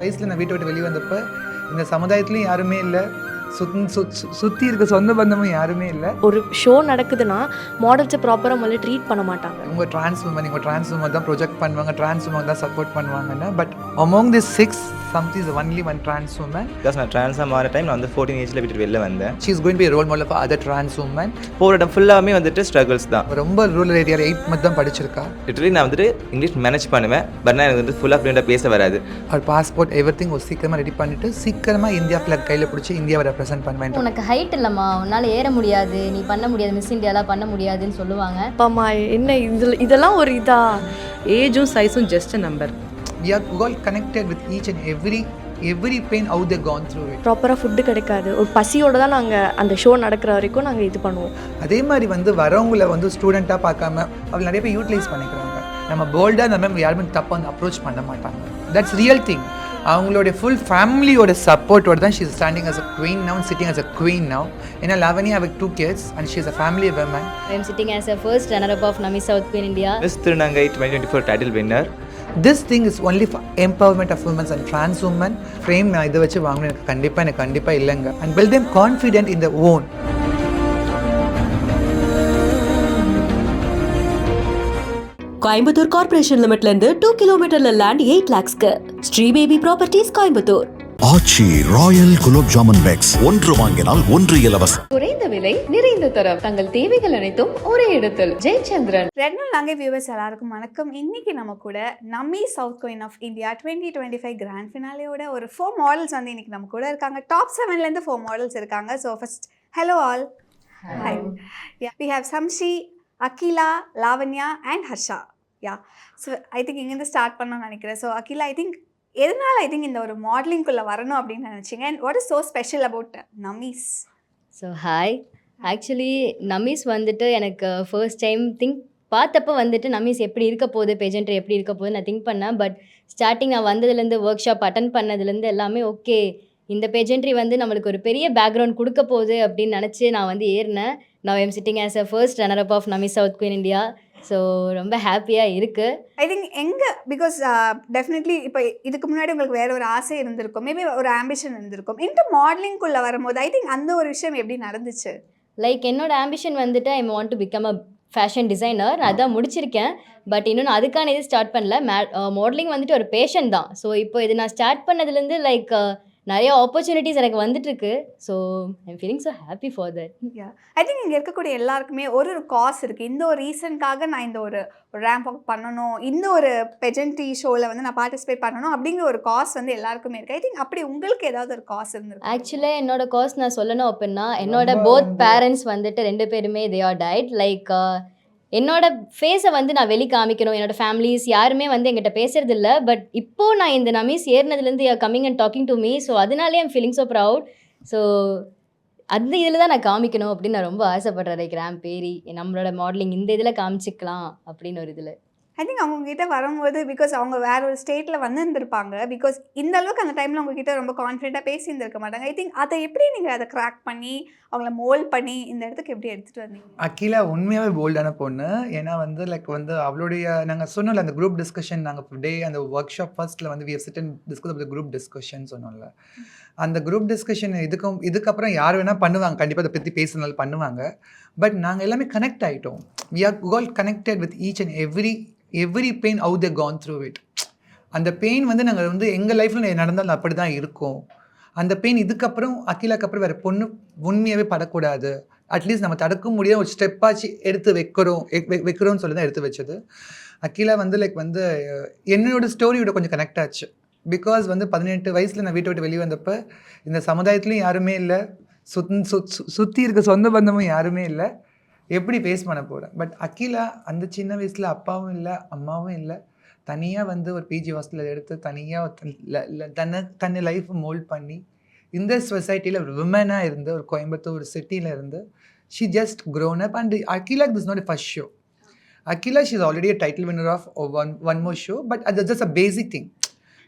வயசில் நான் வீட்டை விட்டு வெளியே வந்தப்போ இந்த சமுதாயத்துலையும் யாருமே இல்லை, சுற்றி இருக்க சொந்த பந்தமும் யாருமே இல்லை. ஒரு ஷோ நடக்குதுன்னா மாடல்ஸை ப்ராப்பராக முதல்ல ட்ரீட் பண்ண மாட்டாங்க. உங்கள் ட்ரான்ஸ் உமன் தான் ப்ரொஜெக்ட் பண்ணுவாங்க, ட்ரான்ஸ் உமன் தான் சப்போர்ட் பண்ணுவாங்கன்னா, but among the 6 something is only one trans woman. Because நான் ட்ரான்ஸாக மாற டைம் நான் வந்து 14 ஏஜில் விட்டு வெளில வந்தேன். She is going to be a role model for other trans women. போகிற இடம் ஃபுல்லாமே வந்துட்டு ஸ்ட்ரகிள்ஸ் தான். ரொம்ப ரூரல் ஏரியாவில் 8 month தான் படிச்சிருக்கா. லிட்டரலி நான் வந்துட்டு இங்கிலீஷ் மேனேஜ் பண்ணுவேன், பட் நான் எனக்கு வந்து ஃபுல்லாக ஃப்ளூயண்டாக பேச வராது. அவர் பாஸ்போர்ட் எவ்ரிதிங் ஒரு சீக்கிரமாக ரெடி பண்ணிட்டு சீக்கிரமாக இந்தியா ஃபிளாக் கையில் பிடிச்சி இந்தியாவை ரெப்ரசென்ட் பண்ணுவேன். உனக்கு ஹைட் இல்லைம்மா, உன்னால் ஏற முடியாது, நீ பண்ண முடியாது, மிஸ் இந்தியாலாம் பண்ண முடியாதுன்னு சொல்லுவாங்க. அப்பாம்மா என்ன இதெல்லாம் ஒரு இதா? ஏஜும் சைஸும் just a number. We are all connected with each and every pain how they gone through it. ப்ராப்பராக ஃபுட்டு கிடைக்காது. ஒரு பசியோடு தான் நாங்கள் அந்த ஷோ நடக்கிற வரைக்கும் நாங்கள் இது பண்ணுவோம். அதே மாதிரி வந்து வரவங்களை வந்து ஸ்டூடெண்ட்டாக பார்க்காம அவங்க நிறைய பேர் யூட்டிலைஸ் பண்ணிக்கிறாங்க. நம்ம போல்டாக அந்த மாதிரி யாருமே தப்பாக வந்து அப்ரோச் பண்ண மாட்டாங்க. That's real thing. அவங்களுடைய ஃபுல் ஃபேமிலியோட சப்போர்ட்டோட தான் she is standing as a queen now, sitting as a queen now. ஏன்னா Lavanya have 2 kids and she is a family woman. I am sitting as a first runner-up of Nami South Queen India. Miss திருநங்கை 2024 title winner. This thing is only for empowerment of women and trans women. Frame நான் இதை வச்சு வாங்கணும் எனக்கு கண்டிப்பாக இல்லைங்க. And build them confident in their own. Coimbatore corporation லிமிட்ல இருந்து 2 கிலோமீட்டர்ல லேண்ட் 8 lakhsக்கு Shri baby properties Coimbatore. Aachi royal gulab jamun packs, ஒன்று வாங்கினால் ஒன்று இலவசம். குறைந்த விலை நிறைந்த தரம், தங்கள் தேவைகள் அனைத்தும் ஒரே இடத்தில். ஜெயச்சந்திரன். ரெட் லாங்கே வியூவர்ஸ் எல்லாருக்கும் வணக்கம். இன்னைக்கு நம்ம கூட Nammi south queen of India 2025 grand ஃபினாலேயோட ஒரு 4 மாடல்ஸ் வந்து இன்னைக்கு நம்ம கூட இருக்காங்க. டாப் 7லேருந்து 4 மாடல்ஸ் இருக்காங்க. So first hello all. Hi. We have Shamshi, Akila, Lavanya and Harsha. So I think இங்கேருந்து ஸ்டார்ட் பண்ணணும்னு நினைக்கிறேன். ஸோ அகிலா, ஐ திங்க் எதனால் இந்த ஒரு மாடலிங்குள்ளே வரணும் அப்படின்னு நினச்சிங்க? And what is so special about Nammis? So hi, actually Nammis வந்துட்டு எனக்கு ஃபர்ஸ்ட் டைம் பார்த்தப்போ வந்துட்டு நம்மீஸ் எப்படி இருக்க போகுது, பெஜென்ட்ரி எப்படி இருக்க போகுது நான் திங்க் பண்ணேன். பட் ஸ்டார்டிங் நான் வந்ததுலேருந்து ஒர்க் ஷாப் அட்டன் பண்ணதுலேருந்து எல்லாமே ஓகே, இந்த பெஜென்ட்ரி வந்து நம்மளுக்கு ஒரு பெரிய பேக்ரவுண்ட் கொடுக்க போகுது அப்படின்னு நினச்சி நான் வந்து ஏறினேன். நான் am sitting as a first runner-up of Nammi south queen India. So ரொம்ப ஹாப்பியாக இருக்குது. ஐ திங்க் எங்கே பிகாஸ் டெஃபினெட்லி இப்போ இதுக்கு முன்னாடி உங்களுக்கு வேறு ஒரு ஆசை இருந்திருக்கும், மேபி ஒரு ஆம்பிஷன் இருந்திருக்கும். இந்த மாடலிங்குள்ளே வரும்போது ஐ திங்க் அந்த ஒரு விஷயம் எப்படி நடந்துச்சு? லைக் என்னோட ஆம்பிஷன் வந்துட்டு I want to become a fashion designer. நான் அதான் முடிச்சிருக்கேன். பட் இன்னும் அதுக்கான இது ஸ்டார்ட் பண்ணல. மாடலிங் வந்துட்டு ஒரு பேஷன் தான். ஸோ இப்போ இது நான் ஸ்டார்ட் பண்ணதுலேருந்து லைக் நிறைய ஆப்பர்ச்சுனிட்டிஸ் எனக்கு வந்துட்டுருக்கு. So I'm feeling so happy for that. I think இங்கே இருக்கக்கூடிய எல்லாருக்குமே ஒரு காஸ் இருக்குது. இந்த ஒரு ரீசனுக்காக நான் இந்த ஒரு ரேம்ப் அப் பண்ணணும், இந்த ஒரு பெஜென்ட்ரி ஷோவில் வந்து நான் பார்ட்டிசிபேட் பண்ணணும் அப்படிங்கிற ஒரு காஸ் வந்து எல்லாருக்குமே இருக்குது. ஐ திங்க் அப்படி உங்களுக்கு ஏதாவது ஒரு காஸ் இருந்திருக்கு? ஆக்சுவலாக என்னோட காஸ் நான் சொல்லணும் அப்படின்னா, என்னோட போத் பேரண்ட்ஸ் வந்துட்டு 2 பேருமே தே ஆர் டைட். லைக் என்னோட ஃபேஸை வந்து நான் வெளி காமிக்கணும், என்னோட ஃபேமிலிஸ் யாருமே வந்து எங்கிட்ட பேசுறது இல்லை. பட் இப்போது நான் இந்த நமீஸ் ஏறினதுலேருந்து coming and talking to me. So அதனாலே I'm feeling so proud. So அந்த இதில் தான் நான் காமிக்கணும் அப்படின்னு நான் ரொம்ப ஆசைப்படுறேன். லைக் ரேம்ப் ஏறி நம்மளோட மாடலிங் இந்த இதில் காமிச்சிக்கலாம் அப்படின்னு ஒரு இதில். ஐ திங்க் அவங்ககிட்ட வரும்போது பிகாஸ் அவங்க வேற ஒரு ஸ்டேட்டில் வந்துருந்துருப்பாங்க. பிகாஸ் இந்த அளவுக்கு அந்த டைமில் உங்ககிட்ட ரொம்ப கான்ஃபிடென்ட்டாக பேசியிருந்திருக்க மாட்டாங்க. ஐ திங்க் அதை எப்படி நீங்கள் அதை கிராக் பண்ணி அவங்கள மோல்ட் பண்ணி இந்த இடத்துக்கு எப்படி எடுத்துகிட்டு வந்தீங்க? அகிலா உண்மையாகவே போல்டான பொண்ணு. ஏன்னா வந்து லைக் வந்து அவளுடைய நாங்கள் சொன்னோம்ல அந்த குரூப் டிஸ்கஷன், நாங்கள் டே அந்த ஒர்க் ஷாப் ஃபர்ஸ்ட்டில் வந்து we have sit and discuss of the group discussion சொன்னோம்ல. அந்த குரூப் டிஸ்கஷன் இதுக்கப்புறம் யார் வேணால் பண்ணுவாங்க, கண்டிப்பாக அதை பற்றி பேசுனாலும் பண்ணுவாங்க. பட் நாங்கள் எல்லாமே கனெக்ட் ஆகிட்டோம். We are all connected with each and every pain how they gone through it. அந்த பெயின் வந்து நாங்கள் வந்து எங்கள் லைஃப்பில் நடந்தாலும் அப்படி தான் இருக்கும். அந்த பெயின் இதுக்கப்புறம் அகிலாக்கு அப்புறம் வேறு பொண்ணு உண்மையாகவே படக்கூடாது. அட்லீஸ்ட் நம்ம தடுக்க முடியாத ஒரு ஸ்டெப்பாச்சு எடுத்து வைக்கிறோம்னு சொல்லி தான் எடுத்து வச்சது. அகிலா வந்து லைக் வந்து என்னோட ஸ்டோரியோட கொஞ்சம் கனெக்ட் ஆச்சு. பிகாஸ் வந்து 18 வயசில் நான் வீட்டை விட்டு வெளியே வந்தப்போ இந்த சமுதாயத்துலையும் யாருமே இல்லை, சுற்றி இருக்க சொந்த பந்தமும் யாருமே இல்லை, எப்படி ஃபேஸ் பண்ண போகிறேன். பட் அகிலா அந்த சின்ன வயசில் அப்பாவும் இல்லை அம்மாவும் இல்லை, தனியாக வந்து ஒரு பிஜி ஹாஸ்டலில் எடுத்து தனியாக தன்னை லைஃப் மோல்ட் பண்ணி இந்த சொசைட்டியில் ஒரு விமனாக இருந்து ஒரு கோயம்புத்தூர் சிட்டியில் இருந்து she just grown up. And Akila this not a first show. Akila she is already a title winner of one more show. But அது ஜஸ்ட் அ பேசிக் திங்.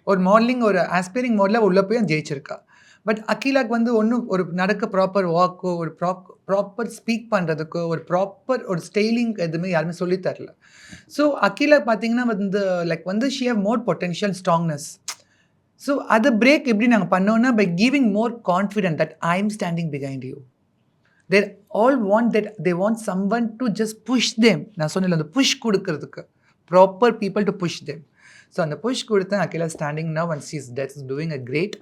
ஒரு மாடலிங் ஒரு ஆஸ்பைரிங் மாடலில் உள்ளே போய் ஜெயிச்சிருக்கா. பட் அகிலாக்கு வந்து ஒன்றும் ஒரு நடக்க ப்ராப்பர் வாக்கோ ஒரு ப்ராப்பர் ஸ்பீக் பண்ணுறதுக்கோ ஒரு ப்ராப்பர் ஒரு ஸ்டைலிங் எதுவுமே யாருமே சொல்லித்தரல. ஸோ அகிலா பார்த்தீங்கன்னா வந்து லைக் வந்து she have more potential strongness. So அது பிரேக் எப்படி நாங்கள் பண்ணோன்னா by giving more confident that I am standing behind you. they all want that, they want someone to just push them. நான் சொன்னல அந்த புஷ் கொடுக்கறதுக்கு proper people to push them. So அந்த push கொடுத்தேன். Akila standing now and she's that is doing a great.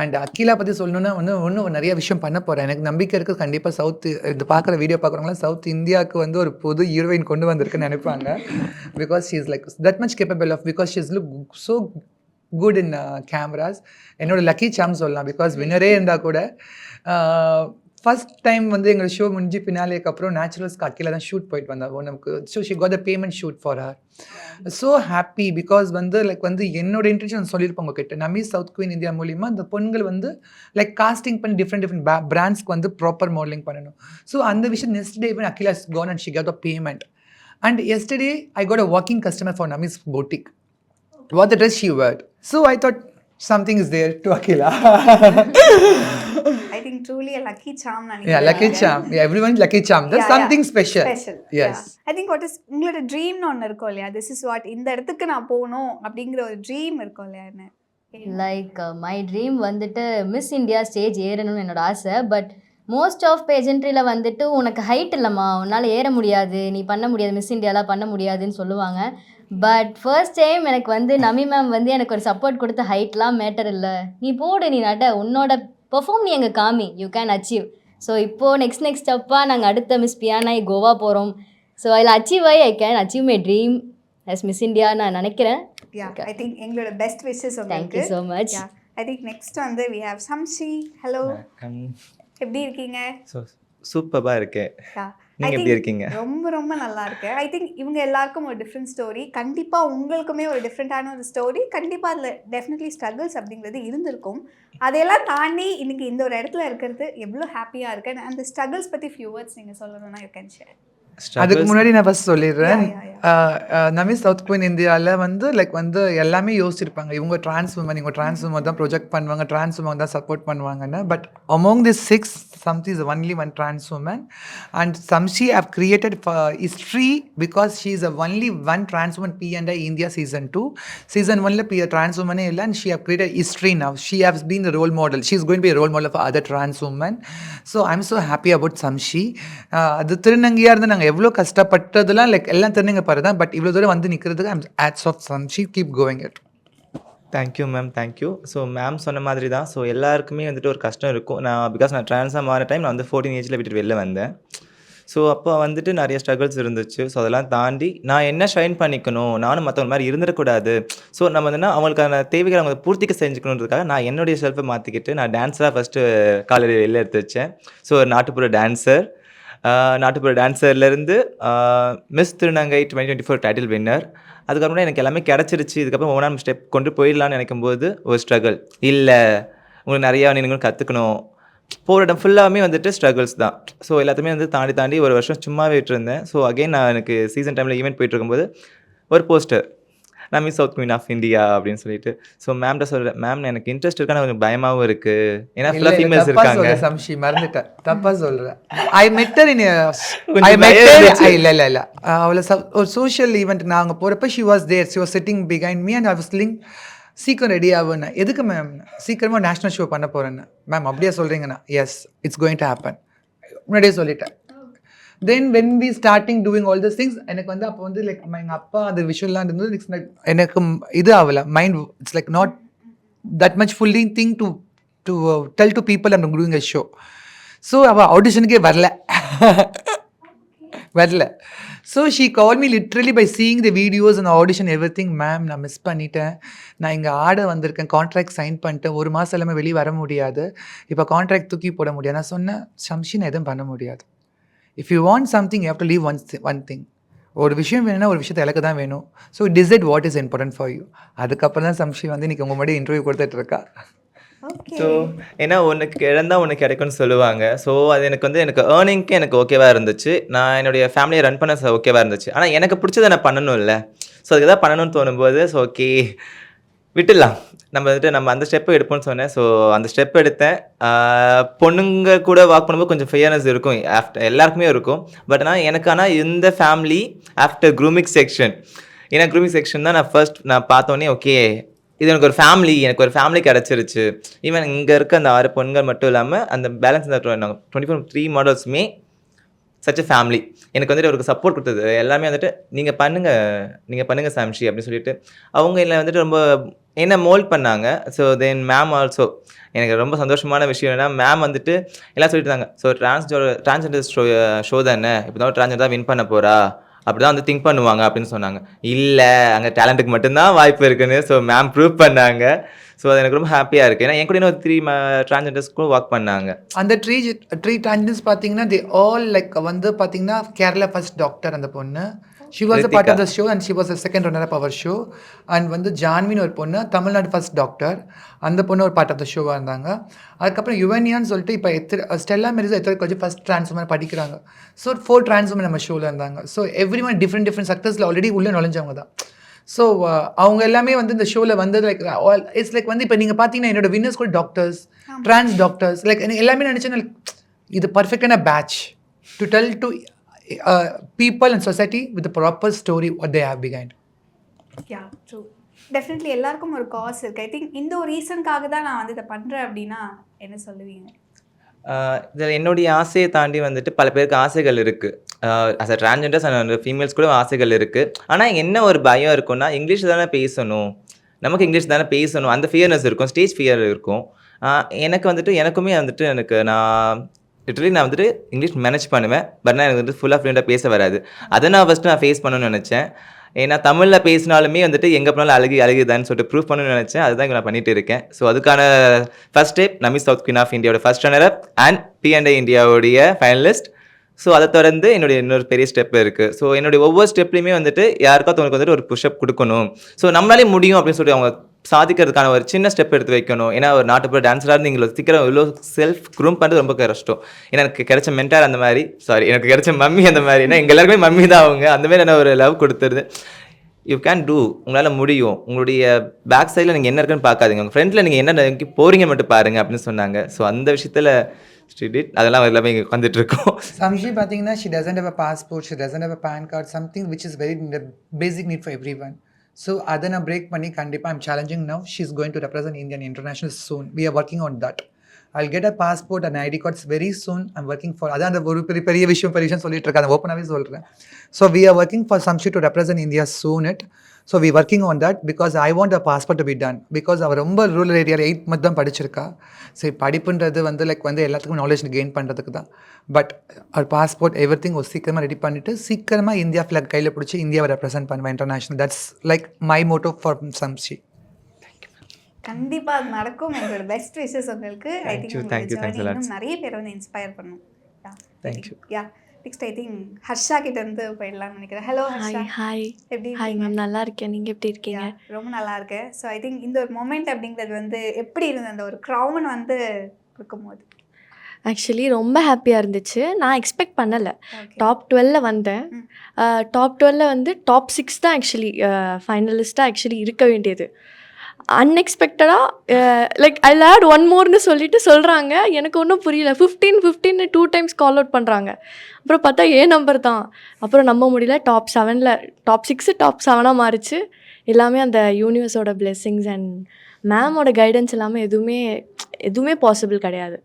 அண்ட் அகிலா பற்றி சொல்லணுன்னா இன்னும் நிறைய விஷயம் பண்ண போகிறேன். எனக்கு நம்பிக்கை இருக்குது கண்டிப்பாக சவுத் இது பார்க்குற வீடியோ பார்க்குறவங்களாம் சவுத் இந்தியாவுக்கு வந்து ஒரு புது ஹீரோயின் கொண்டு வந்திருக்குன்னு நினைப்பாங்க. Because she is like that much capable of, because she is look so good in cameras. என்னோட லக்கி சாம் சொல்லலாம். பிகாஸ் வினரே இருந்தால் கூட ஃபஸ்ட் டைம் வந்து எங்கள் ஷோ முடிஞ்சு பின்னாலேக்கு அப்புறம் நேச்சுரல்ஸ்க்கு அக்கில தான் ஷூட் போயிட்டு வந்தாங்க நமக்கு. So she God the payment shoot for her. So happy because வந்து லைக் வந்து என்னோட இன்ட்ரெஸ்ட் சொல்லியிருப்பாங்க கிட்ட நம்மி சவுத் குயின் இந்தியா மூலிமா அந்த பொண்கள் வந்து லைக் காஸ்டிங் பண்ணி டிஃப்ரெண்ட் பிராண்ட்ஸ்க்கு வந்து ப்ராப்பர் மாடலிங் பண்ணணும். ஸோ அந்த விஷயம் next day when Akila has gone and she got the payment. And yesterday I got a walking customer for Nami's boutique. What the dress she wore. So I thought something is there to Akila. I think truly a lucky charm. Yeah, lucky charm. Yeah, everyone lucky charm. There's something special. Yes. I think what is உங்களோட ட்ரீம்னு ஒன்று இருக்கும் இல்லையா, this is what, இந்த இடத்துக்கு நான் போகணும் அப்படிங்கிற ஒரு ட்ரீம் இருக்கும் இல்லையா? என்ன லைக் மை ட்ரீம் வந்துட்டு மிஸ் இந்தியா ஸ்டேஜ் ஏறணும்னு என்னோட ஆசை. பட் மோஸ்ட் ஆஃப் பேஜென்ட்ரியில் வந்துட்டு உனக்கு ஹைட் இல்லைம்மா, உன்னால் ஏற முடியாது, நீ பண்ண முடியாது, மிஸ் இந்தியாலாம் பண்ண முடியாதுன்னு சொல்லுவாங்க. பட் ஃபர்ஸ்ட் டைம் எனக்கு வந்து நமி மேம் வந்து எனக்கு ஒரு சப்போர்ட் கொடுத்த ஹைட்லாம் மேட்டர் இல்லை, நீ போடு, நீ நட, உன்னோட பெர்ஃபார்ம் நீ எங்கள் காமி, யூ கேன் அச்சீவ். ஸோ இப்போது நெக்ஸ்ட் ஸ்டெப்பாக நாங்கள் அடுத்த மிஸ் பியானாய் கோவா போகிறோம். ஸோ அதில் achieve I can achieve my dream as miss India நான் நினைக்கிறேன். ஐ திங்க் எங்களோட பெஸ்ட் விஷஸ் உங்களுக்கு. Thank you so much. I think next வந்து we have சம்ஷி. ஹலோ, எப்படி இருக்கீங்க? சூப்பராக இருக்கேன். நீங்கள் எப்படி இருக்கீங்க? ரொம்ப ரொம்ப நல்லா இருக்கு. ஐ திங்க் இவங்க எல்லாருக்கும் ஒரு டிஃப்ரெண்ட் ஸ்டோரி, கண்டிப்பாக உங்களுக்குமே ஒரு டிஃப்ரெண்ட்டான ஒரு ஸ்டோரி, கண்டிப்பாக அதில் டெஃபினெட்லி ஸ்ட்ரகிள்ஸ் அப்படிங்கிறது இருந்திருக்கும். அதையெல்லாம் தாண்டி இன்னைக்கு இந்த ஒரு இடத்துல இருக்கிறது எவ்வளோ ஹாப்பியாக இருக்கு. அந்த ஸ்ட்ரகிள்ஸ் பற்றி ஃபியூ வேர்ட்ஸ் நீங்கள் சொல்லணும்னா யூ கேன் ஷேர். அதுக்கு முன்னாடி நான் ஃபஸ்ட் சொல்லிடுறேன். நமி சவுத் குயின் இந்தியாவில் வந்து லைக் வந்து எல்லாமே யோசிச்சிருப்பாங்க, இவங்க ட்ரான்ஸ் உமன், இவங்க ட்ரான்ஸ் உமன் தான் ப்ரொஜெக்ட் பண்ணுவாங்க, ட்ரான்ஸ் உமன் தான் சப்போர்ட் பண்ணுவாங்கன்னு. But among the 6 Samshi is only one trans woman, and Samshi have created history because she is the only one trans woman P&I India season 2. Season 1 la trans woman illa, and she have created history now. She has been the role model. She is going to be a role model for other trans women. So I'm so happy about Samshi. அது திருநங்கையாக இருந்து நாங்கள் எவ்வளோ கஷ்டப்பட்டதெல்லாம் like எல்லாம் திருநங்கை பாரு தான். But இவ்வளோ தூரம் வந்து நிற்கிறதுக்கு I'm hats off Samshi. Keep going it. Thank you ma'am, thank you. So ma'am சொன்ன மாதிரி தான். ஸோ எல்லாருக்குமே வந்துட்டு ஒரு கஷ்டம் இருக்கும். பிகாஸ் நான் ட்ரான்ஸாக மாற டைம் நான் வந்து 14 ஏஜில் விட்டுட்டு வெளில வந்தேன். ஸோ அப்போ வந்துட்டு நிறைய ஸ்ட்ரகிள்ஸ் இருந்துச்சு. ஸோ அதெல்லாம் தாண்டி நான் என்ன ஷைன் பண்ணிக்கணும், நானும் மற்றவங்க மாதிரி இருந்துடக்கூடாது. ஸோ நம்ம வந்துன்னா அவங்களுக்கான தேவைகளை அவங்க பூர்த்திக்க செஞ்சுக்கணுன்றதுக்காக நான் என்னுடைய செல்ஃபை மாற்றிக்கிட்டு நான் டான்ஸராக ஃபஸ்ட்டு காலையில் வெளில எடுத்து வச்சேன். ஸோ ஒரு நாட்டுப்புற டான்ஸர்லேருந்து மிஸ் திருநங்கை 2024 டைட்டில் வின்னர். அதுக்கப்புறம் எனக்கு எல்லாமே கிடச்சிருச்சு. இதுக்கப்புறம் ஒவ்வொரு ஸ்டெப் கொண்டு போயிடலான்னு நினைக்கும்போது ஒரு ஸ்ட்ரகிள் இல்லை, உங்களுக்கு நிறையா நீங்கள் கற்றுக்கணும், போகிற இடம் ஃபுல்லாகவே வந்துட்டு ஸ்ட்ரகிள்ஸ் தான். ஸோ எல்லாத்தையுமே வந்து தாண்டி ஒரு வருஷம் சும்மாவே விட்டுருந்தேன். ஸோ அகெயின் நான் எனக்கு சீசன் டைமில் ஈவெண்ட் போயிட்டு இருக்கும்போது ஒரு போஸ்டர், நான் miss south queen of India அப்படின்னு சொல்லிட்டு. ஸோ மேம்கிட்ட சொல்கிறேன், மேம் எனக்கு இன்ட்ரெஸ்ட் இருக்கான கொஞ்சம் பயமாகவும் இருக்குது, ஏன்னா ஃபுல்லாக ஃபீமேல்ஸ் இருக்காங்க. சம்ஷி மறந்துட்டேன், தப்பாக சொல்கிறேன். ஐ மெட்டர் இன் இல்லை அவளை ஒரு சோஷியல் ஈவெண்ட் நாங்கள் போகிறப்ப she was there, she was sitting behind me and I was லிங் சீக்கிரம் ரெடி ஆகுன்னு. எதுக்கு மேம்? சீக்கிரமாக நேஷ்னல் ஷோ பண்ண போகிறேன்னு. மேம் அப்படியே சொல்கிறீங்கண்ணா? Yes, it's going to happen. முன்னாடியே சொல்லிட்டேன். Then when we starting doing all this things, எனக்கு வந்து அப்போ வந்து லைக் எங்கள் அப்பா அந்த விஷயம்லாம் இருந்தது. எனக்கு இது ஆகலை, mind it's like not that much fully thing to tell to people I'm doing a show. So அவள் ஆடிஷனுக்கே வரல. So she call me literally by seeing the videos and audition everything. Ma'am நான் miss பண்ணிட்டேன், நான் இங்கே ஆட வந்திருக்கேன், contract sign பண்ணிட்டேன், ஒரு மாதம் எல்லாமே வெளியே வர முடியாது, இப்போ கான்ட்ராக்ட் தூக்கி போட முடியாது. நான் சொன்னேன், சம்ஷி நான் எதுவும் பண்ண முடியாது. If you want something you have to leave one thing. ஒரு விஷயம் வேணும்னா ஒரு விஷயத்தை எனக்கு தான் வேணும். So decide what is important for you. அதுக்கப்புறம் தான் சம்ஷி வந்து இன்றைக்கி உங்கள் முன்னாடி இன்டர்வியூ கொடுத்துட்டு இருக்கா. ஸோ ஏன்னா ஒன்றுக்கு இழந்தால் ஒன்று கிடைக்கும்னு சொல்லுவாங்க. ஸோ அது எனக்கு ஏர்னிங்க்கு எனக்கு ஓகேவாக இருந்துச்சு, நான் என்னுடைய ஃபேமிலியை ரன் பண்ண ஓகேவாக இருந்துச்சு. ஆனால் எனக்கு பிடிச்சதை நான் பண்ணணும் இல்லை. ஸோ அதுக்கு தான் பண்ணணும்னு தோணும்போது ஸோ ஓகே விட்டுடலாம், நம்ம அந்த ஸ்டெப்பை எடுப்போம்னு சொன்னேன். ஸோ அந்த ஸ்டெப் எடுத்தேன். பொண்ணுங்க கூட வாக் பண்ணும்போது கொஞ்சம் ஃபியர்னஸ் இருக்கும், எல்லாருக்குமே இருக்கும். பட் ஆனால் இந்த ஃபேமிலி ஆஃப்டர் க்ரூமிங் செக்ஷன், ஏன்னா க்ரூமிங் செக்ஷன் தான் நான் பார்த்தோன்னே ஓகே இது எனக்கு ஒரு ஃபேமிலி கிடச்சிருச்சு. ஈவன் இங்கே இருக்க அந்த 6 பொண்கள் மட்டும் இல்லாமல் அந்த பேலன்ஸ் இந்த 3 மாடல்ஸுமே சச் அ ஃபேமிலி. எனக்கு வந்துட்டு அவருக்கு சப்போர்ட் கொடுத்தது எல்லாமே வந்துட்டு நீங்கள் பண்ணுங்கள் சாம்ஷி அப்படின்னு சொல்லிட்டு அவங்க என்னை வந்துட்டு ரொம்ப என்ன மோல்ட் பண்ணாங்க. ஸோ தென் மேம் ஆல்சோ எனக்கு ரொம்ப சந்தோஷமான விஷயம் என்னன்னா, மேம் வந்துட்டு எல்லாம் சொல்லிட்டு இருந்தாங்க. ஸோ டிரான்ஸ்ஜெண்டர் ஷோ தானே, இப்போ தான் டிரான்ஸ்ஜெண்டர் தான் வின் பண்ண போகிறா, அப்படி தான் வந்து திங்க் பண்ணுவாங்க அப்படின்னு சொன்னாங்க. இல்லை, அங்கே டேலண்ட்டுக்கு மட்டும்தான் வாய்ப்பு இருக்குன்னு ஸோ மேம் ப்ரூவ் பண்ணாங்க. ஸோ அது எனக்கு ரொம்ப ஹாப்பியாக இருக்குது. ஏன்னா என் கூட இன்னும் 3 டிரான்ஸ்ஜெண்டர்ஸ்க்கும் ஒர்க் பண்ணாங்க. அந்த த்ரீ டிரான்ஸ்ஜெண்டர்ஸ் பார்த்தீங்கன்னா தே ஆல் லைக் வந்து பார்த்தீங்கன்னா கேரளா ஃபர்ஸ்ட் டாக்டர் அந்த பொண்ணு. She was a part of the show and she was a second runner up our show. அண்ட் வந்து ஜான்வின்னு ஒரு பொண்ணு தமிழ்நாடு ஃபர்ஸ்ட் டாக்டர், அந்த பொண்ணு ஒரு பார்ட் ஆஃப் த ஷோவாக இருந்தாங்க. அதுக்கப்புறம் யுவனியான்னு சொல்லிட்டு இப்போ ஸ்டெல்லா மெரிஸா கொஞ்சம் ஃபர்ஸ்ட் ட்ரான்ஸ் உமன் படிக்கிறாங்க. ஸோ 4 ட்ரான்ஸ் உமன் நம்ம ஷோவில் இருந்தாங்க. ஸோ எவ்ரி ஒன் டிஃப்ரெண்ட் செக்டர்ஸில் ஆல்ரெடி உள்ளே நுழைஞ்சவங்க தான். ஸோ அவங்க எல்லாமே வந்து இந்த ஷோவில் வந்து லைக் இட்ஸ் லைக் வந்து இப்போ நீங்கள் பார்த்தீங்கன்னா என்னோட வின்னர்ஸ் கூட டாக்டர்ஸ், ட்ரான்ஸ் டாக்டர்ஸ், லைக் எல்லாமே நினச்சேன் இது பர்ஃபெக்டான patch to tell to people and society with the proper story what they have behind. Yeah true. Definitely எல்லாருக்கும் ஒரு காஸ் இருக்குது. ஐ திங்க் இந்த ஒரு ரீசனுக்காக தான் நான் வந்து இதை பண்ணுறேன் அப்படின்னா என்ன சொல்லுவீங்க? இதில் என்னுடைய ஆசையை தாண்டி வந்துட்டு பல பேருக்கு ஆசைகள் இருக்குது. As a transgenders and females கூட ஆசைகள் இருக்குது. ஆனால் என்ன ஒரு பயம் இருக்குன்னா, இங்கிலீஷ் தானே பேசணும், நமக்கு இங்கிலீஷ் தானே பேசணும், அந்த ஃபியர்னஸ் இருக்கும், ஸ்டேஜ் ஃபியர் இருக்கும். எனக்குமே வந்துட்டு நான் லிட்டரலி வந்துட்டு இங்கிலீஷ் மேனேஜ் பண்ணுவேன். பட் நான் எனக்கு வந்துட்டு ஃபுல்லாக ஃப்ளூயண்டாக பேச வராது. அதை நான் ஃபேஸ் பண்ணணும்னு நினச்சேன். ஏன்னா தமிழில் பேசினாலுமே வந்துட்டு எங்கே போனாலும் அழுகுதான்னு சொல்லிட்டு ப்ரூவ் பண்ணணும்னு நினச்சேன். அதுதான் இங்கே நான் பண்ணிட்டு இருக்கேன். ஸோ அதுக்கான first step Nammi south queen of இந்தியாவோட first runner up and P&I இந்தியாவுடைய ஃபைனலிஸ்ட். ஸோ அதை தொடர்ந்து என்னுடைய இன்னொரு பெரிய ஸ்டெப் இருக்குது. ஸோ என்னுடைய ஒவ்வொரு ஸ்டெப்லையுமே வந்துட்டு யாருக்காவது உங்களுக்கு வந்துட்டு ஒரு புஷ்அப் கொடுக்கணும், ஸோ நம்மளாலே முடியும் அப்படின்னு சொல்லிட்டு அவங்க சாதிக்கிறதுக்கான ஒரு சின்ன ஸ்டெப் எடுத்து வைக்கணும். ஏன்னா ஒரு நாட்டுப்புற டான்ஸராக இருந்து நீங்கள் சீக்கிரம் இவ்வளோ செல்ஃப் க்ரூம் பண்ணுறது ரொம்ப கஷ்டம். ஏன்னா எனக்கு கிடைச்ச மென்டார் அந்த மாதிரி, எனக்கு கிடைச்ச மம்மி அந்த மாதிரி, ஏன்னா எங்கள் எல்லாருக்குமே மம்மி தான் அவங்க, அந்த மாதிரி என்ன ஒரு லவ் கொடுத்துருது. யூ கேன் டூ, உங்களால் முடியும், உங்களுடைய பேக் சைடில் நீங்கள் என்ன இருக்குன்னு பார்க்காதீங்க, உங்கள் ஃப்ரெண்டில் நீங்கள் என்ன போகிறீங்க மட்டும் பாருங்கள் அப்படின்னு சொன்னாங்க. ஸோ அந்த விஷயத்தில் அதெல்லாம் எல்லாமே இங்கே வந்துட்டு இருக்கோம். Samshi பார்த்தீங்கன்னா she doesn't have a passport, she doesn't have a PAN card, something which is very basic need for everyone. So அதை நான் பிரேக் பண்ணி கண்டிப்பாக I'm challenging now. She's going to represent India in international soon. We are working on that. I'll get a passport and ID cards very soon. I'm working for அதான் அந்த ஒரு பெரிய விஷயம் சொல்லிட்டு இருக்கேன், அதை ஓப்பனாகவே சொல்கிறேன். So we are working for Samshi to represent India soon it. So we working on that because I want a passport to be done. Because அவள் ரொம்ப ரூரல் ஏரியாவில் 8th month தான் படிச்சிருக்கா. சரி, படிப்புன்றது வந்து லைக் வந்து எல்லாத்துக்கும் நாலேஜ் கெயின் பண்ணுறதுக்கு தான். But our passport everything ஒரு சீக்கிரமாக ரெடி பண்ணிவிட்டு சீக்கிரமாக இந்தியா ஃப்ளாக் கையில் பிடிச்சி இந்தியாவை ரெப்ரசென்ட் பண்ணுவேன் international. That's like my motto for Samshi. கண்டிப்பாக அது நடக்கும். எங்களோட பெஸ்ட் விஷஸ் உங்களுக்கு. ஐ திங்க் இன்னும் நிறைய பேர் வந்து இன்ஸ்பயர் பண்ணும். Thank you. Yeah next I think Harsha கிட்ட இருந்து போயிடலாம்னு நினைக்கிறேன். ஹலோ ஹர்ஷா. ஹாய். எப்படி ஹாய் மேம், நல்லா இருக்கேன். நீங்கள் எப்படி இருக்கீங்க? ரொம்ப நல்லா இருக்கேன். ஸோ ஐ திங்க் இந்த ஒரு மொமெண்ட் அப்படிங்கிறது வந்து எப்படி இருந்தது அந்த ஒரு க்ரௌன் வந்து கொடுக்கும்போது? ஆக்சுவலி ரொம்ப ஹாப்பியாக இருந்துச்சு. நான் எக்ஸ்பெக்ட் பண்ணலை. டாப் 12 வந்தேன். டாப் 12 வந்து டாப் 6 தான் ஆக்சுவலி ஃபைனலிஸ்ட்டாக ஆக்சுவலி இருக்க வேண்டியது. அன்எக்ஸ்பெக்டடாக லைக் ஐ ஆட் ஒன் மோர்னு சொல்கிறாங்க. எனக்கு ஒன்றும் புரியல. 15 2 டைம்ஸ் கால் அவுட் பண்ணுறாங்க. அப்புறம் பார்த்தா நம்பர் தான். அப்புறம் நம்ப முடியல. டாப் 7ல் டாப் 6 டாப் 7ஆக மாறிச்சு. எல்லாமே அந்த யூனிவர்ஸோட பிளெஸ்ஸிங்ஸ் அண்ட் மேமோட கைடன்ஸ் எல்லாமே எதுவுமே பாசிபிள் கிடையாது.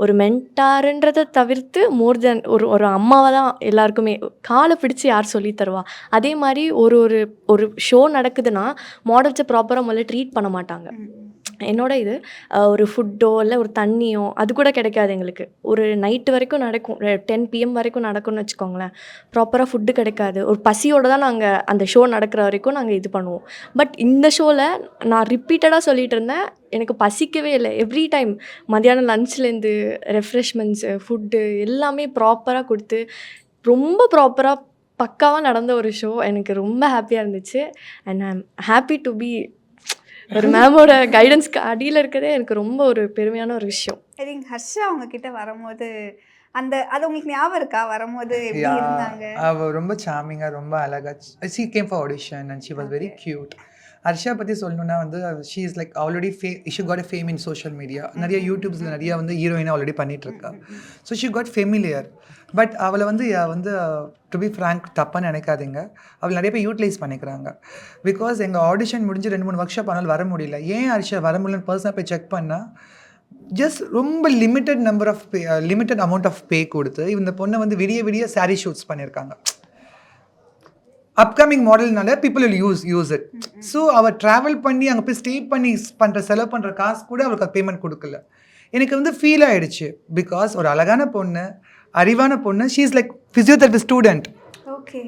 ஒரு மென்டாருன்றதை தவிர்த்து மோர் தென் ஒரு அம்மாவை தான் எல்லாருக்குமே காலை பிடிச்சி யார் சொல்லி தருவா. அதே மாதிரி ஒரு ஷோ நடக்குதுன்னா மாடல்ஸை ப்ராப்பராக முதல்ல ட்ரீட் பண்ண மாட்டாங்க. என்னோட இது ஒரு ஃபுட்டோ இல்லை ஒரு தண்ணியோ அது கூட கிடைக்காது எங்களுக்கு. ஒரு நைட்டு வரைக்கும் நடக்கும், 10 PM வரைக்கும் நடக்கும்னு வச்சுக்கோங்களேன். ப்ராப்பராக ஃபுட்டு கிடைக்காது. ஒரு பசியோடு தான் நாங்கள் அந்த ஷோ நடக்கிற வரைக்கும் நாங்கள் இது பண்ணுவோம். பட் இந்த ஷோவில் நான் ரிப்பீட்டடாக சொல்லிகிட்டு இருந்தேன், எனக்கு பசிக்கவே இல்லை. எவ்ரி டைம் மத்தியானம் லன்ச்லேருந்து ரெஃப்ரெஷ்மெண்ட்ஸு ஃபுட்டு எல்லாமே ப்ராப்பராக கொடுத்து ரொம்ப ப்ராப்பராக பக்காவாக நடந்த ஒரு ஷோ. எனக்கு ரொம்ப ஹாப்பியாக இருந்துச்சு. And I am happy to be ஒரு மேமோட கைடன்ஸ்க்கு அடியில் இருக்கிறதே எனக்கு ரொம்ப ஒரு பெருமையான ஒரு விஷயம். ஐ திங்க் ஹர்ஷா அவங்க கிட்ட வரும்போது அது உங்களுக்கு ஞாபகம் இருக்கா? வரும்போது எப்படி இருந்தாங்க? அவள் ரொம்ப சாமிங்காக ரொம்ப அழகாக. She came for audition and she was very cute. Harsha பற்றி சொல்லணும்னா வந்து she is like already she got a fame in social media. நிறைய யூடியூப்ஸில் நிறைய வந்து ஹீரோயினாக ஆல்ரெடி பண்ணிகிட்ருக்கா. So she got familiar. But அவளை வந்து டு பி ஃப்ராங்க் தப்பாக நினைக்காதீங்க, அவள் நிறைய பேர் யூட்டிலைஸ் பண்ணிக்கிறாங்க. பிகாஸ் எங்கள் ஆடிஷன் முடிஞ்சு 2-3 ஒர்க் ஷாப் ஆனால் வர முடியல. ஏன் ஹர்ஷா வர முடியலன்னு பர்சனாக போய் செக் பண்ணால் ஜஸ்ட் ரொம்ப லிமிட்டட் அமௌண்ட் ஆஃப் பே கொடுத்து இந்த பொண்ணை வந்து விடிய சாரீ ஷூட்ஸ் பண்ணியிருக்காங்க. அப்கமிங் மாடல்னால people will use it. So அவள் ட்ராவல் பண்ணி அங்கே போய் ஸ்டே பண்ணி செலவு பண்ணுற காசு கூட அவளுக்கு பேமெண்ட் கொடுக்கல. எனக்கு வந்து ஃபீல் ஆகிடுச்சு. பிகாஸ் ஒரு அழகான பொண்ணு, அறிவான பொண்ணு, she is like physiotherapy student. Okay,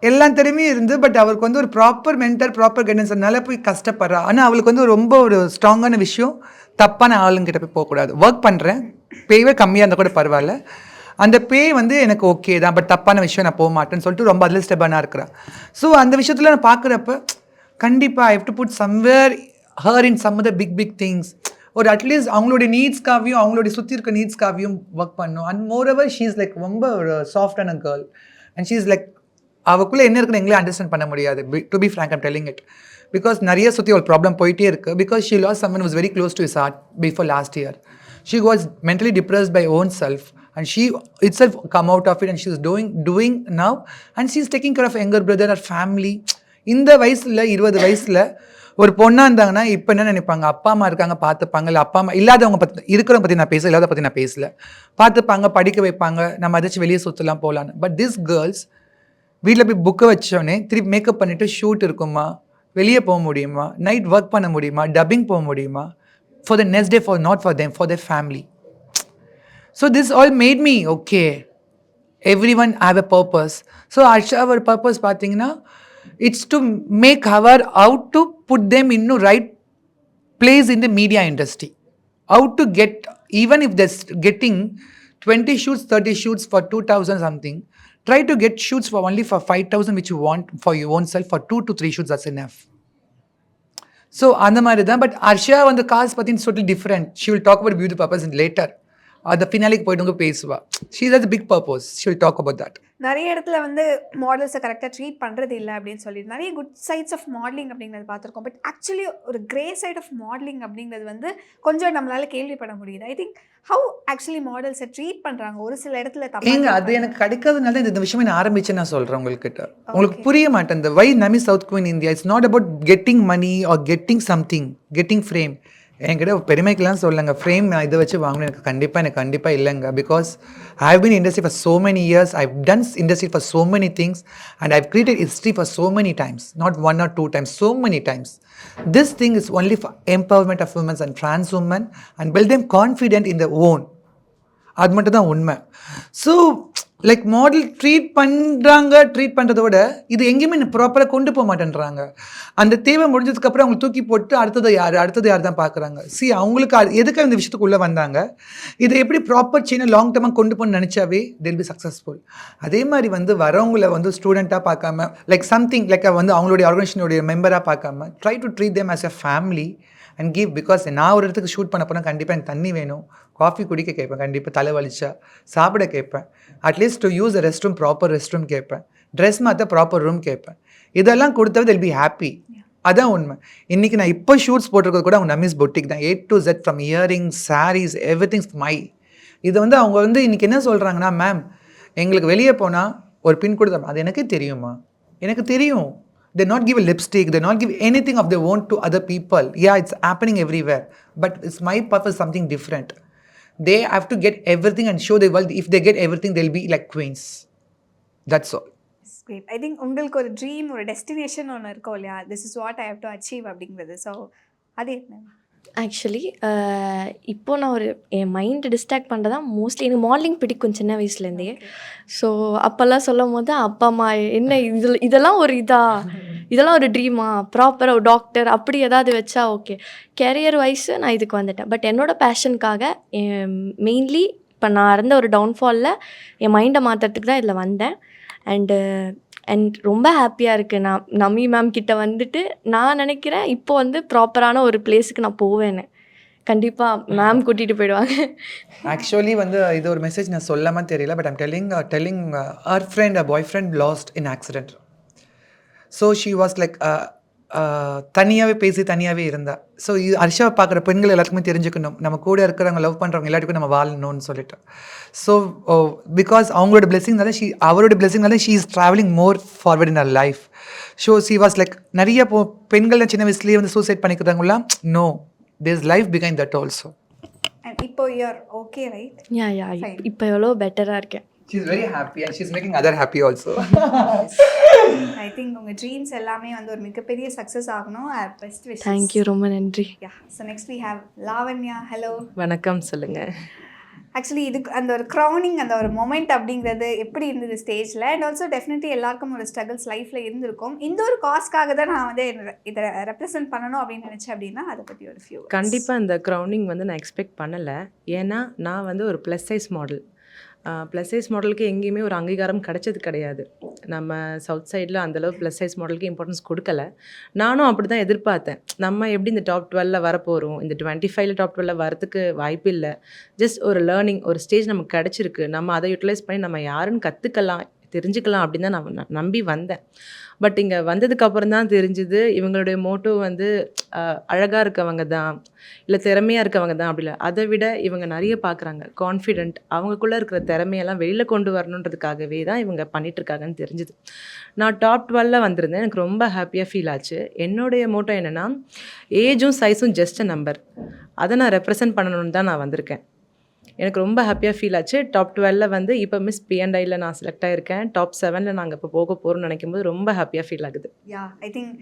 எல்லாம் திறமையும் இருந்து பட் அவருக்கு வந்து ஒரு ப்ராப்பர் மென்டர், ப்ராப்பர் கைடன்ஸ் அதனால போய் கஷ்டப்படுறா. ஆனால் அவளுக்கு வந்து ரொம்ப ஒரு ஸ்ட்ராங்கான விஷயம், தப்பான ஆளுங்கிட்ட போய் போகக்கூடாது. ஒர்க் பண்ணுறேன், பேவே கம்மியாக இருந்தால் கூட பரவாயில்ல, அந்த பே வந்து எனக்கு ஓகே தான், பட் தப்பான விஷயம் நான் போக மாட்டேன்னு சொல்லிட்டு ரொம்ப அதில் ஸ்டெப்பாக இருக்கிறேன். ஸோ அந்த விஷயத்தில் நான் பார்க்குறப்ப கண்டிப்பாக I have to put somewhere her in some the big things. ஒரு அட்லீஸ்ட் அவங்களுடைய நீட்ஸ்க்காகவும் அவங்களுடைய சுற்றி இருக்க நீட்ஸ்க்காகவும் ஒர்க் பண்ணும். And moreover she is like ரொம்ப ஒரு சாஃப்டான girl. And she is like அவளுக்குள்ளே என்ன இருக்குன்னு எங்களே அண்டர்ஸ்டாண்ட் பண்ண முடியாது. To be frank I'm telling it. Because நிறைய சுற்றி ஒரு ப்ராப்ளம் போயிட்டே இருக்குது. Because she lost someone was very close to his heart before last year. She was mentally depressed by own self and she itself come out of it and she is doing now and she is taking care of younger brother or family. இந்த வயசில் 20 வயசில் ஒரு பொண்ணாக இருந்தாங்கன்னா இப்போ என்ன நினைப்பாங்க, அப்பா அம்மா இருக்காங்க பார்த்துப்பாங்க, இல்லை அப்பா அம்மா இல்லாதவங்க பற்றி இருக்கிறவங்க பற்றி நான் பேசல, இல்லாத பற்றி நான் பேசல, பார்த்துப்பாங்க, படிக்க வைப்பாங்க, நம்ம ஏதாச்சும் வெளியே சுற்றலாம் போகலான்னு. பட் திஸ் கேர்ள்ஸ் வீட்டில் போய் புக்கை வச்சோடனே திருப்பி மேக்கப் பண்ணிவிட்டு ஷூட் இருக்குமா, வெளியே போக முடியுமா, நைட் ஒர்க் பண்ண முடியுமா, டப்பிங் போக முடியுமா, for the next day, for not for them, for their family. So this all made me okay. Everyone have a purpose. So our purpose பார்த்தீங்கன்னா it's to make our out to put them in the right place in the media industry. How to get, even if they're getting 20 shoots, 30 shoots for 2,000 something, try to get shoots for only for 5,000 which you want for your own self. For 2 to 3 shoots that's enough. So அந்த மாதிரி தான். But Harsha வந்து காசு பார்த்தீங்கன்னா totally different. She will talk about beauty purpose later. அந்த ஃபினாலிக்கு போய்ட்டு பேசுவா. She has a big purpose. She will talk about that. நிறைய இடத்துல வந்து மாடல்ஸை கரெக்டாக ட்ரீட் பண்ணுறது இல்லை அப்படின்னு சொல்லிட்டு நிறைய குட் சைட்ஸ் ஆஃப் மாடலிங் அப்படிங்கிறது பார்த்துருக்கோம். பட் ஆக்சுவலி ஒரு கிரே சைட் ஆஃப் மாடலிங் அப்படிங்கிறது வந்து கொஞ்சம் நம்மளால கேள்விப்பட முடியுது. ஐ திங்க் ஹவு ஆக்சுவலி மாடல்ஸை ட்ரீட் பண்ணுறாங்க ஒரு சில இடத்துல ஏங்க அது எனக்கு கிடைக்காதனால இந்த விஷயமே நான் ஆரம்பிச்சு நான் சொல்கிறேன் உங்கள்கிட்ட. உங்களுக்கு புரிய மாட்டேன். இந்த why Nammi south queen India it's not about getting money or getting something, getting frame. என்கிட்ட பெருமைக்கெல்லாம் சொல்லுங்க ஃப்ரேம் நான் இதை வச்சு வாங்கணும் எனக்கு கண்டிப்பாக இல்லைங்க. Because I have been industry for so many years. I've done industry for so many things and I've created history for so many times, not 1 or 2 times, so many times. This thing is only for empowerment of women and trans women and build them confident in their own. அது மட்டும் தான் உண்மை. So like model treat பண்ணுறத விட இது எங்கேயுமே ப்ராப்பராக கொண்டு போக மாட்டேன்றாங்க. அந்த தேவை முடிஞ்சதுக்கப்புறம் அவங்க தூக்கி போட்டு அடுத்தது யார் தான் பார்க்குறாங்க. அவங்களுக்கு எதுக்காக இந்த விஷயத்துக்குள்ளே வந்தாங்க, இதை எப்படி ப்ராப்பர் செயினை லாங் டர்மாக கொண்டு போகணும்னு நினச்சாவே they'll be successful. அதே மாதிரி வந்து வரவங்களை வந்து ஸ்டூடெண்ட்டாக பார்க்காம லைக் சம்திங் லைக் வந்து அவங்களுடைய ஆர்கனைசேஷனுடைய மெம்பராக பார்க்காம try to treat them as a family and give. Because நான் ஒரு இடத்துக்கு ஷூட் பண்ண போனால் கண்டிப்பாக எனக்கு தண்ணி வேணும், காஃபி குடிக்க கேட்பேன், கண்டிப்பாக தலை வலிச்சா சாப்பிட கேட்பேன், at least to use rest room proper rest room கேட்பேன், ட்ரெஸ் மாற்ற ப்ராப்பர் ரூம் கேட்பேன். இதெல்லாம் கொடுத்தது they'll be happy. அதான் உண்மை. இன்றைக்கி நான் இப்போ ஷூட்ஸ் போட்டிருக்கிறது கூட அவங்க நம்மிஸ் பொட்டிக் தான். A to Z from earrings, saris, everythings my. இது வந்து அவங்க வந்து இன்றைக்கி என்ன சொல்கிறாங்கன்னா, மேம் எங்களுக்கு வெளியே போனால் ஒரு பின் கொடுத்தா அது எனக்கே தெரியுமா, எனக்கு தெரியும். They not give a lipstick, they not give anything of their own to other people. Yeah, it's happening everywhere, but it's my purpose something different. They have to get everything and show the world. If they get everything, they'll be like queens. That's all. great. I think உங்களுக்கு ஒரு dream, ஒரு destination ஒன்று இருக்கும் இல்லையா, this is what I have to achieve அப்படிங்கிறது. So அது என்ன? Actually இப்போது நான் என் மைண்டை டிஸ்ட்ராக்ட் பண்ணுறதா மோஸ்ட்லி எனக்கு மாடலிங் பிடிக்கும் சின்ன வயசுலேருந்தே. ஸோ அப்போல்லாம் சொல்லும் போது அப்பா அம்மா என்ன இதெல்லாம் ஒரு ட்ரீமா, ப்ராப்பராக ஒரு டாக்டர் அப்படி ஏதாவது வச்சா ஓகே. கெரியர் வைஸு நான் இதுக்கு வந்துட்டேன். பட் என்னோடய பேஷனுக்காக மெயின்லி இப்போ நான் இருந்த ஒரு டவுன்ஃபாலில் என் மைண்டை மாற்றுறதுக்கு தான் இதில் வந்தேன். அண்ட் ரொம்ப ஹாப்பியாக இருக்குது. நான் நமி மேம் கிட்ட வந்துட்டு நான் நினைக்கிறேன் இப்போ வந்து ப்ராப்பரான ஒரு பிளேஸுக்கு நான் போவேன்னு. கண்டிப்பாக மேம் கூட்டிகிட்டு போயிடுவாங்க. ஆக்சுவலி வந்து இது ஒரு மெசேஜ் நான் சொல்லாமல் தெரியல, but I'm telling her friend, a boyfriend lost in accident. So she was like தனியாகவே பேசி தனியாகவே இருந்தா. ஸோ இது ஹர்ஷாவை பார்க்குற பெண்கள் எல்லாத்துக்குமே தெரிஞ்சுக்கணும், நம்ம கூட இருக்கிறவங்க லவ் பண்ணுறவங்க எல்லாத்துக்கும் நம்ம வாழணும்னு சொல்லிட்டு. ஸோ பிகாஸ் அவங்களோட பிளெஸிங்னால அவரோட பிளெஸிங்னால she is travelling more forward in our life. So she was like நிறைய பெண்கள் சின்ன வயசுலேயே வந்து சூசைட் பண்ணிக்கிறாங்களாம். No, there is life behind that also. And இப்போ you're okay, right? யா இப்போ எவ்வளோ பெட்டராக இருக்கேன். She is very happy and she is making other happy also. I think உங்க ட்ரீம்ஸ் எல்லாமே வந்து ஒரு மிகப்பெரிய சக்ஸஸ் ஆகணும். Best wishes. தேங்க்யூ, ரொம்ப நன்றி. Yeah. So next we have Lavanya. Hello. வணக்கம் சொல்லுங்க. ஆக்சுவலி இதுக்கு அந்த ஒரு க்ரௌனிங், அந்த ஒரு மொமெண்ட் அப்படிங்கிறது எப்படி இருந்தது ஸ்டேஜில்? அண்ட் ஆல்சோ டெஃபினெட்லி எல்லாருக்கும் ஒரு ஸ்ட்ரகிள்ஸ் லைஃப்பில் இருந்திருக்கும். இந்த ஒரு காஸ்க்காக தான் நான் வந்து இதை ரெப்ரசென்ட் பண்ணணும் அப்படின்னு நினச்சேன் அப்படின்னா அதை பற்றி ஒரு ஃபியூ. கண்டிப்பாக இந்த க்ரௌனிங் வந்து நான் எக்ஸ்பெக்ட் பண்ணலை. ஏன்னா நான் வந்து ஒரு plus size model. Plus size மாடலுக்கு எங்கேயுமே ஒரு அங்கீகாரம் கிடைச்சது கிடையாது. நம்ம சவுத் சைடில் அந்தளவு ப்ளஸ் சைஸ் மாடலுக்கு இம்பார்ட்டன்ஸ் கொடுக்கல. நானும் அப்படி தான் எதிர்பார்த்தேன். நம்ம எப்படி இந்த டாப் 12 வரப்போகிறோம், இந்த 25 டாப் 12 வரத்துக்கு வாய்ப்பு இல்லை. ஜஸ்ட் ஒரு லேர்னிங், ஒரு ஸ்டேஜ் நமக்கு கிடச்சிருக்கு, நம்ம அதை யூட்டிலைஸ் பண்ணி நம்ம யாருன்னு கற்றுக்கலாம், தெரிஞ்சுக்கலாம் அப்படின்னு தான் நான் நம்பி வந்தேன். பட் இங்கே வந்ததுக்கப்புறம் தான் தெரிஞ்சுது இவங்களுடைய மோட்டோ வந்து அழகாக இருக்கவங்க தான், இல்லை திறமையாக இருக்கவங்க தான். அப்படி இல்லை, அதை விட இவங்க நிறைய பார்க்குறாங்க, கான்ஃபிடென்ட், அவங்களுக்குள்ளே இருக்கிற திறமையெல்லாம் வெளியில் கொண்டு வரணுன்றதுக்காகவே தான் இவங்க பண்ணிகிட்ருக்காங்கன்னு தெரிஞ்சுது. நான் டாப் 12 வந்திருந்தேன். எனக்கு ரொம்ப ஹாப்பியாக ஃபீல் ஆச்சு. என்னுடைய மோட்டோ என்னென்னா, ஏஜும் சைஸும் ஜஸ்ட் அ நம்பர், அதை நான் ரெப்ரசன்ட் பண்ணணுன்னு தான் நான் வந்திருக்கேன். எனக்கு ரொம்ப ஹாப்பியாக ஃபீல் ஆச்சு. டாப் 12 வந்து இப்போ மிஸ் P&Iயில் நான் செலக்ட் ஆகியிருக்கேன். டாப் 7 நாங்கள் இப்போ போக போகிறோம்னு நினைக்கும் போது ரொம்ப ஹாப்பியாக ஃபீல் ஆகுது. யா, ஐ திங்க்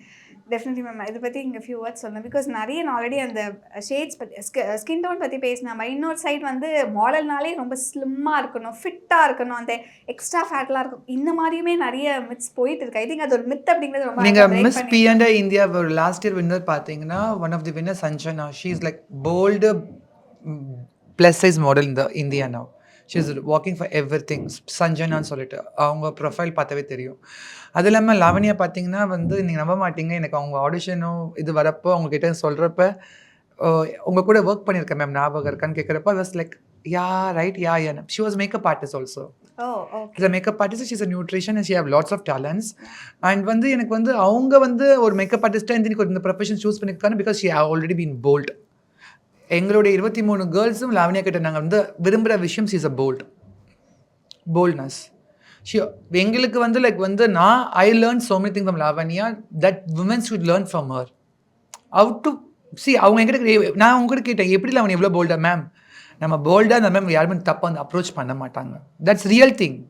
டெஃபினெட்லி மேம் இதை பற்றி இங்கே ஃபியூ வேர்ட்ஸ் சொல்லணும். பிகாஸ் நிறைய நான் ஆல்ரெடி அந்த ஷேட்ஸ் பற்றி, ஸ்கின் டோன் பற்றி பேசினாமல், இன்னொரு சைட் வந்து மாடல்னாலே ரொம்ப ஸ்லிம்மாக இருக்கணும், ஃபிட்டாக இருக்கணும், அந்த எக்ஸ்ட்ரா ஃபேட்லாம் இருக்கும், இந்த மாதிரியுமே நிறைய மித்ஸ் போயிட்டு இருக்கு. ஐ திங்க் அது ஒரு மித் அப்படிங்கிறது ரொம்ப. நீங்கள் மிஸ் P&I இந்தியா ஒரு லாஸ்ட் இயர் வின்னர் பார்த்தீங்கன்னா, one of the winner Sanjana. She is like bold plus size model in the India now. She is walking for everything. சஞ்சனான்னு சொல்லிட்டு அவங்க ப்ரொஃபைல் பார்த்தாவே தெரியும். அது இல்லாமல் லாவண்யா பார்த்தீங்கன்னா வந்து நீங்கள் நம்ப மாட்டீங்க, எனக்கு அவங்க ஆடிஷனும் இது வரப்போ அவங்கக்கிட்ட சொல்கிறப்ப உங்கள் கூட ஒர்க் பண்ணியிருக்கேன் மேம், ஞாபகம் இருக்கான்னு கேட்குறப்ப was like yeah right yeah yeah. She was makeup artist also. She's a makeup artist, she's a nutrition and she have lots of talents. And வந்து எனக்கு வந்து அவங்க வந்து ஒரு மேக்கப் ஆர்டிஸ்ட்டாக இருந்து இந்த ப்ரொஃபஷன் சூஸ் பண்ணியிருக்காங்க because she have already been bold. எங்களுடைய 23 கேர்ள்ஸும் லாவண்யா கிட்ட நாங்கள் வந்து விரும்புகிற விஷயம் இஸ் அ போல்ட்னஸ். எங்களுக்கு வந்து லைக் வந்து I learn so many thing from Lavanya that womens should learn from her. How to see அவங்க எங்கிட்ட நான் உங்ககிட்ட கேட்டேன், எப்படி லாவண்யா எவ்வளோ போல்டா மேம்? நம்ம போல்டாக அந்த மேம் யாருமே தப்பாக வந்து அப்ரோச் பண்ண மாட்டாங்க. That's real thing.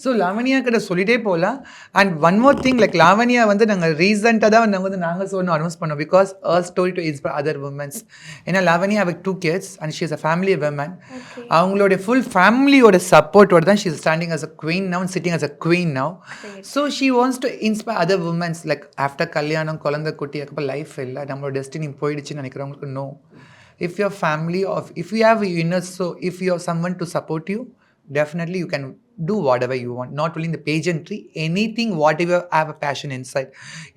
So Lavanya கிட்ட சொல்லிட்டே போகலாம். And one more thing, like Lavanya வந்து நாங்கள் ரீசெண்டாக தான் நாங்கள் சொன்னோம் அனௌன்ஸ் பண்ணோம் because our story to inspire other womens. ஏன்னா Lavanya have 2 kids and she is a family women. அவங்களுடைய ஃபுல் ஃபேமிலியோட சப்போர்ட்டோட தான் she is standing as a queen now, sitting as a queen now. So she wants to inspire other womens. Like after கல்யாணம், குழந்தை குட்டி, அதுக்கப்புறம் life இல்லை, நம்மளோட டெஸ்டினி போயிடுச்சுன்னு நினைக்கிறவங்களுக்கு no. If your family or if you have inner, so if you have someone to support you, definitely you can do whatever you want, not only in the pageantry, anything, whatever have a passion inside.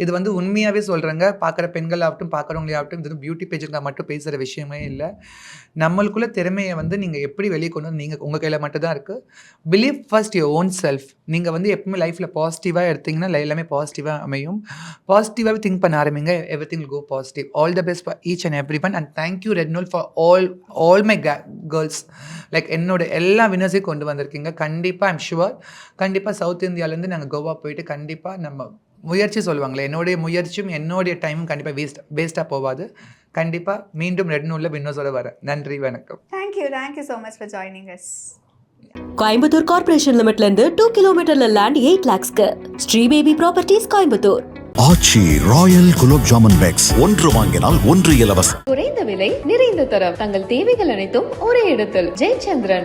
இது வந்து உண்மையாகவே சொல்கிறேங்க, பார்க்குற பெண்கள் ஆகட்டும் பார்க்குறவங்களே ஆகட்டும், இது beauty பேஜுக்காக மட்டும் பேசுகிற விஷயமே இல்லை. நம்மளுக்குள்ள திறமையை வந்து நீங்கள் எப்படி வெளியே கொண்டு வந்து நீங்கள் உங்கள் கையில் மட்டும் தான் இருக்குது. Believe first your own self. நீங்கள் வந்து எப்பவுமே லைஃப்பில் பாசிட்டிவாக எடுத்திங்கன்னா எல்லாமே பாசிட்டிவாக அமையும். பாசிட்டிவாகவே திங்க் பண்ண ஆரம்பிங்க, everything will go positive. All the best for each and every one. And thank you red Nool for all my girls. Like என்னோட எல்லா வினர்ஸையும் கொண்டு வந்திருக்கீங்க. கண்டிப்பாக ஐம் ஷுவர், கண்டிப்பாக சவுத் இந்தியாவிலேருந்து நாங்கள் கோவா போயிட்டு கண்டிப்பாக நம்ம முயற்சி சொல்லுவாங்களே, என்னுடைய முயற்சியும் என்னுடைய டைமும் கண்டிப்பாக வேஸ்ட்டாக போகாது. கண்டிப்பாக மீண்டும் ரெட் நூலில் வின்னர்ஸோட வரேன். நன்றி, வணக்கம். Thank you so much for joining us. Coimbatore corporation லிமிட்ல இருந்து 2 கிலோமீட்டர்ல லேண்ட் 8 lakhsக்கு Shri baby properties Coimbatore. Aachi royal gulab jamun packs, ஒன்று வாங்கினால் ஒன்று இலவசம். குறைந்த விலை, நிறைந்த தரம், தங்கள் தேவைகள் அனைத்தும் ஒரே இடத்தில். ஜெயச்சந்திரன்.